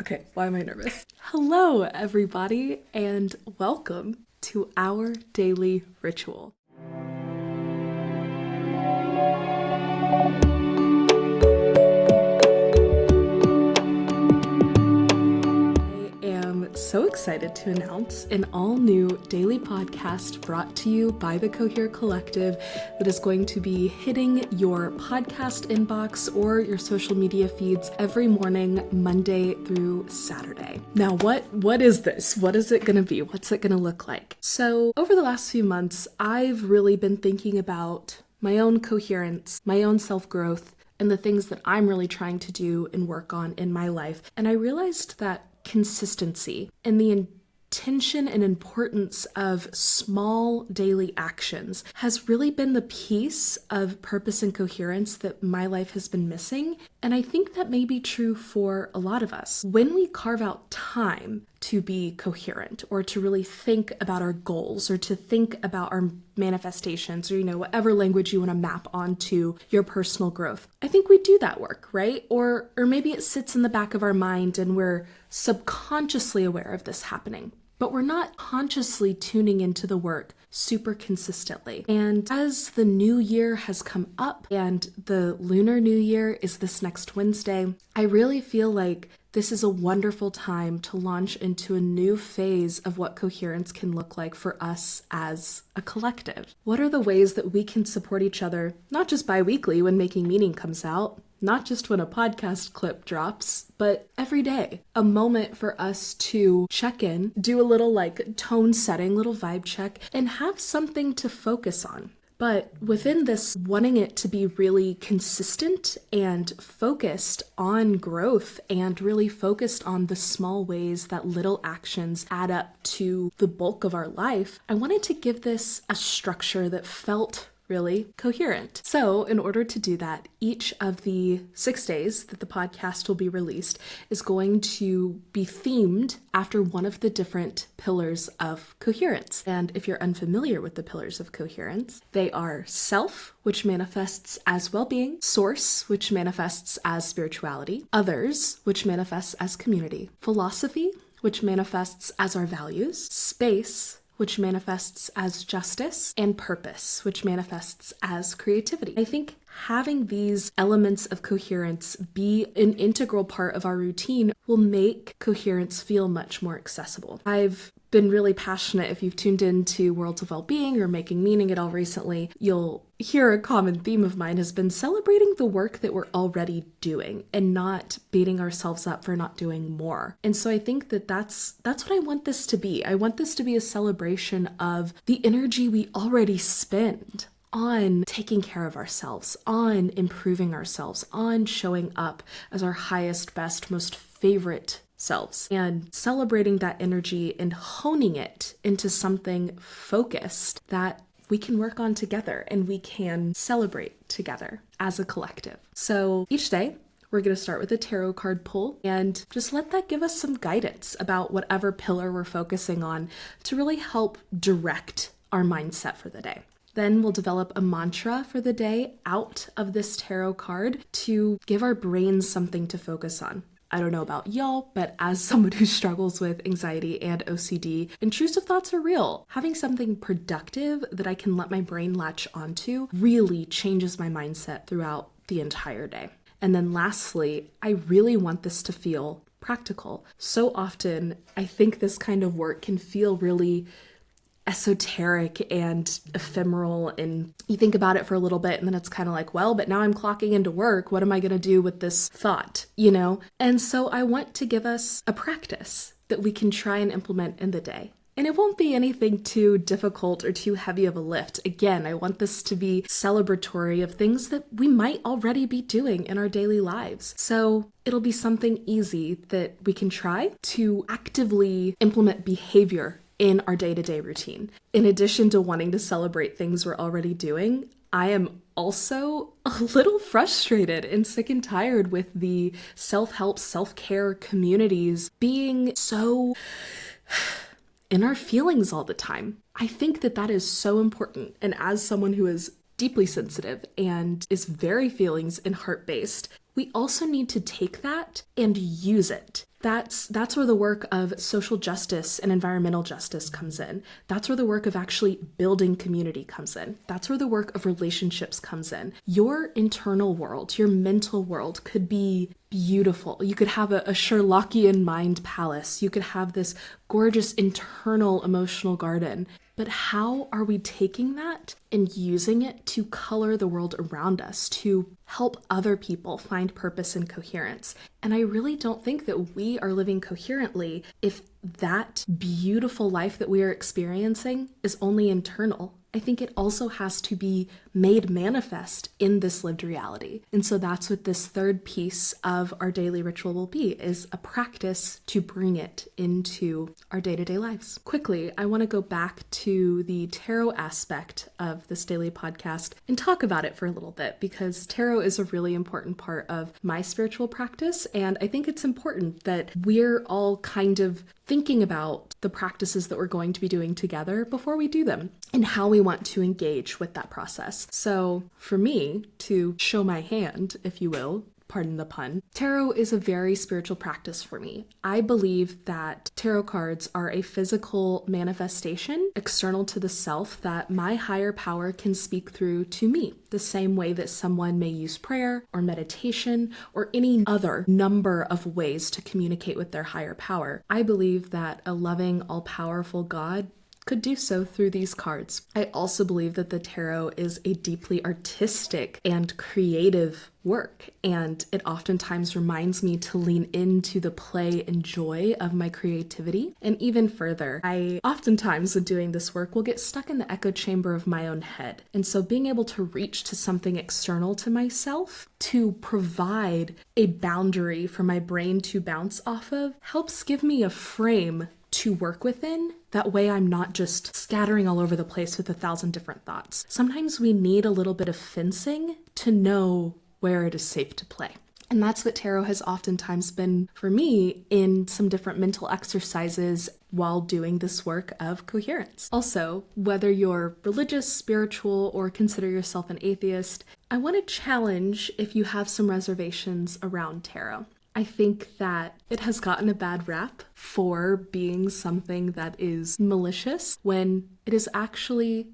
Okay, why am I nervous? Hello, everybody, and welcome to our daily ritual. So excited to announce an all-new daily podcast brought to you by the Cohere Collective that is going to be hitting your podcast inbox or your social media feeds every morning, Monday through Saturday. Now, what is this? What is it going to be? What's it going to look like? So over the last few months, I've really been thinking about my own coherence, my own self-growth, and the things that I'm really trying to do and work on in my life. And I realized that consistency and the intention and importance of small daily actions has really been the piece of purpose and coherence that my life has been missing. And I think that may be true for a lot of us. When we carve out time to be coherent or to really think about our goals or to think about our manifestations or, whatever language you want to map onto your personal growth, I think we do that work, right? Or maybe it sits in the back of our mind and we're subconsciously aware of this happening, but we're not consciously tuning into the work super consistently. And as the new year has come up and the Lunar New Year is this next Wednesday, I really feel like this is a wonderful time to launch into a new phase of what coherence can look like for us as a collective. What are the ways that we can support each other, not just bi-weekly when Making Meaning comes out, not just when a podcast clip drops, but every day. A moment for us to check in, do a little tone setting, little vibe check, and have something to focus on. But within this, wanting it to be really consistent and focused on growth and really focused on the small ways that little actions add up to the bulk of our life, I wanted to give this a structure that felt really coherent. So in order to do that, each of the 6 days that the podcast will be released is going to be themed after one of the different pillars of coherence. And if you're unfamiliar with the pillars of coherence, they are self, which manifests as well-being, source, which manifests as spirituality, others, which manifests as community, philosophy, which manifests as our values, space, which manifests as justice, and purpose, which manifests as creativity. I think having these elements of coherence be an integral part of our routine will make coherence feel much more accessible. I've been really passionate. If you've tuned into Worlds of Wellbeing or Making Meaning at all recently, you'll hear a common theme of mine has been celebrating the work that we're already doing and not beating ourselves up for not doing more. And so I think that that's what I want this to be. I want this to be a celebration of the energy we already spend on taking care of ourselves, on improving ourselves, on showing up as our highest, best, most favorite selves, and celebrating that energy and honing it into something focused that we can work on together and we can celebrate together as a collective. So each day, we're going to start with a tarot card pull and just let that give us some guidance about whatever pillar we're focusing on to really help direct our mindset for the day. Then we'll develop a mantra for the day out of this tarot card to give our brains something to focus on. I don't know about y'all, but as someone who struggles with anxiety and OCD, intrusive thoughts are real. Having something productive that I can let my brain latch onto really changes my mindset throughout the entire day. And then lastly, I really want this to feel practical. So often, I think this kind of work can feel really esoteric and ephemeral, and you think about it for a little bit and then it's kind of like, well, but now I'm clocking into work. What am I going to do with this thought, And so I want to give us a practice that we can try and implement in the day. And it won't be anything too difficult or too heavy of a lift. Again, I want this to be celebratory of things that we might already be doing in our daily lives. So it'll be something easy that we can try to actively implement behavior in our day-to-day routine. In addition to wanting to celebrate things we're already doing, I am also a little frustrated and sick and tired with the self-help, self-care communities being so in our feelings all the time. I think that is so important. And as someone who is deeply sensitive and is very feelings and heart-based, we also need to take that and use it. That's where the work of social justice and environmental justice comes in. That's where the work of actually building community comes in. That's where the work of relationships comes in. Your internal world, your mental world could be beautiful. You could have a Sherlockian mind palace. You could have this gorgeous internal emotional garden. But how are we taking that and using it to color the world around us, to help other people find purpose and coherence? And I really don't think that we are living coherently if that beautiful life that we are experiencing is only internal. I think it also has to be made manifest in this lived reality. And so that's what this third piece of our daily ritual will be, is a practice to bring it into our day-to-day lives. Quickly, I want to go back to the tarot aspect of this daily podcast and talk about it for a little bit, because tarot is a really important part of my spiritual practice. And I think it's important that we're all kind of thinking about the practices that we're going to be doing together before we do them and how we want to engage with that process. So for me, to show my hand, if you will, pardon the pun, tarot is a very spiritual practice for me. I believe that tarot cards are a physical manifestation external to the self that my higher power can speak through to me, the same way that someone may use prayer or meditation or any other number of ways to communicate with their higher power. I believe that a loving, all-powerful God could do so through these cards. I also believe that the tarot is a deeply artistic and creative work, and it oftentimes reminds me to lean into the play and joy of my creativity. And even further, I oftentimes when doing this work will get stuck in the echo chamber of my own head. And so being able to reach to something external to myself to provide a boundary for my brain to bounce off of helps give me a frame to work within. That way I'm not just scattering all over the place with 1,000 different thoughts. Sometimes we need a little bit of fencing to know where it is safe to play. And that's what tarot has oftentimes been for me in some different mental exercises while doing this work of coherence. Also, whether you're religious, spiritual, or consider yourself an atheist, I want to challenge if you have some reservations around tarot. I think that it has gotten a bad rap for being something that is malicious when it is actually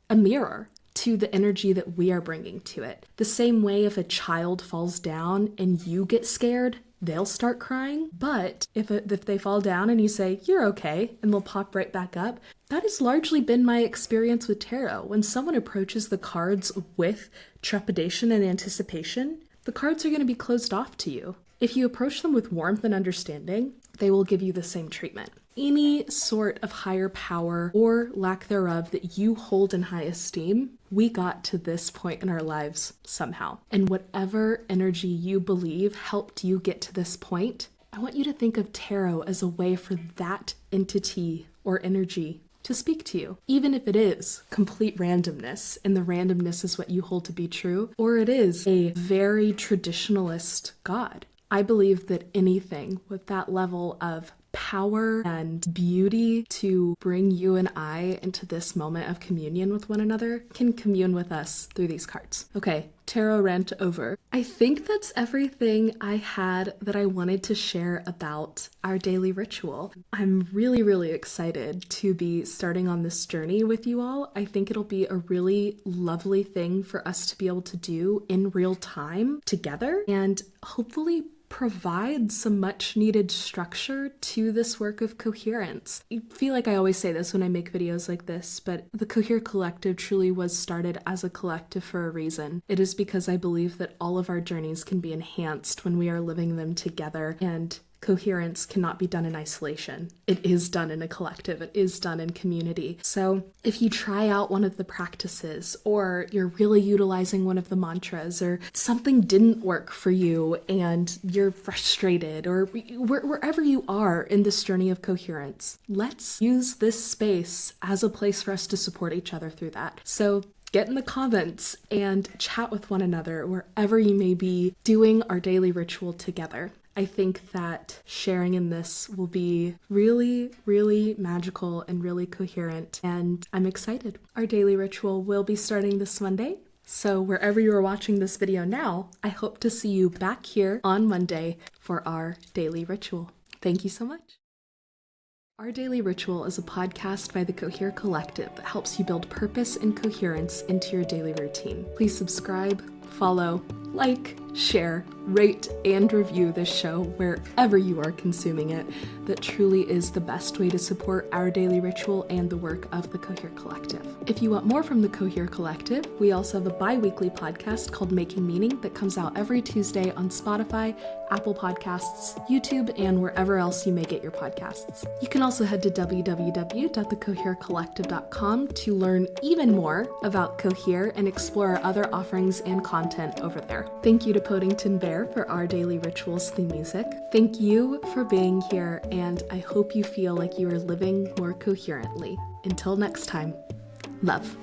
a mirror to the energy that we are bringing to it. The same way if a child falls down and you get scared, they'll start crying. But if they fall down and you say, "You're okay," and they'll pop right back up, that has largely been my experience with tarot. When someone approaches the cards with trepidation and anticipation, the cards are going to be closed off to you. If you approach them with warmth and understanding, they will give you the same treatment. Any sort of higher power or lack thereof that you hold in high esteem, we got to this point in our lives somehow. And whatever energy you believe helped you get to this point, I want you to think of tarot as a way for that entity or energy to speak to you, even if it is complete randomness, and the randomness is what you hold to be true, or it is a very traditionalist God. I believe that anything with that level of power and beauty to bring you and I into this moment of communion with one another can commune with us through these cards. Okay, tarot rant over. I think that's everything I had that I wanted to share about our daily ritual. I'm really, really excited to be starting on this journey with you all. I think it'll be a really lovely thing for us to be able to do in real time together, and hopefully provide some much needed structure to this work of coherence. I feel like I always say this when I make videos like this, but the Cohere Collective truly was started as a collective for a reason. It is because I believe that all of our journeys can be enhanced when we are living them together, and coherence cannot be done in isolation. It is done in a collective. It is done in community. So if you try out one of the practices, or you're really utilizing one of the mantras, or something didn't work for you and you're frustrated, or wherever you are in this journey of coherence, let's use this space as a place for us to support each other through that. So get in the comments and chat with one another wherever you may be doing our daily ritual together. I think that sharing in this will be really, really magical and really coherent, and I'm excited. Our daily ritual will be starting this Monday, so wherever you are watching this video now, I hope to see you back here on Monday for our daily ritual. Thank you so much. Our Daily Ritual is a podcast by the Cohere Collective that helps you build purpose and coherence into your daily routine. Please subscribe, follow, like, share, rate, and review this show wherever you are consuming it. That truly is the best way to support our daily ritual and the work of the Cohere Collective. If you want more from the Cohere Collective, we also have a bi-weekly podcast called Making Meaning that comes out every Tuesday on Spotify, Apple Podcasts, YouTube, and wherever else you may get your podcasts. You can also head to www.thecoherecollective.com to learn even more about Cohere and explore our other offerings and content over there. Thank you to Podington Bear for our Daily Rituals theme music. Thank you for being here, and I hope you feel like you are living more coherently. Until next time, love.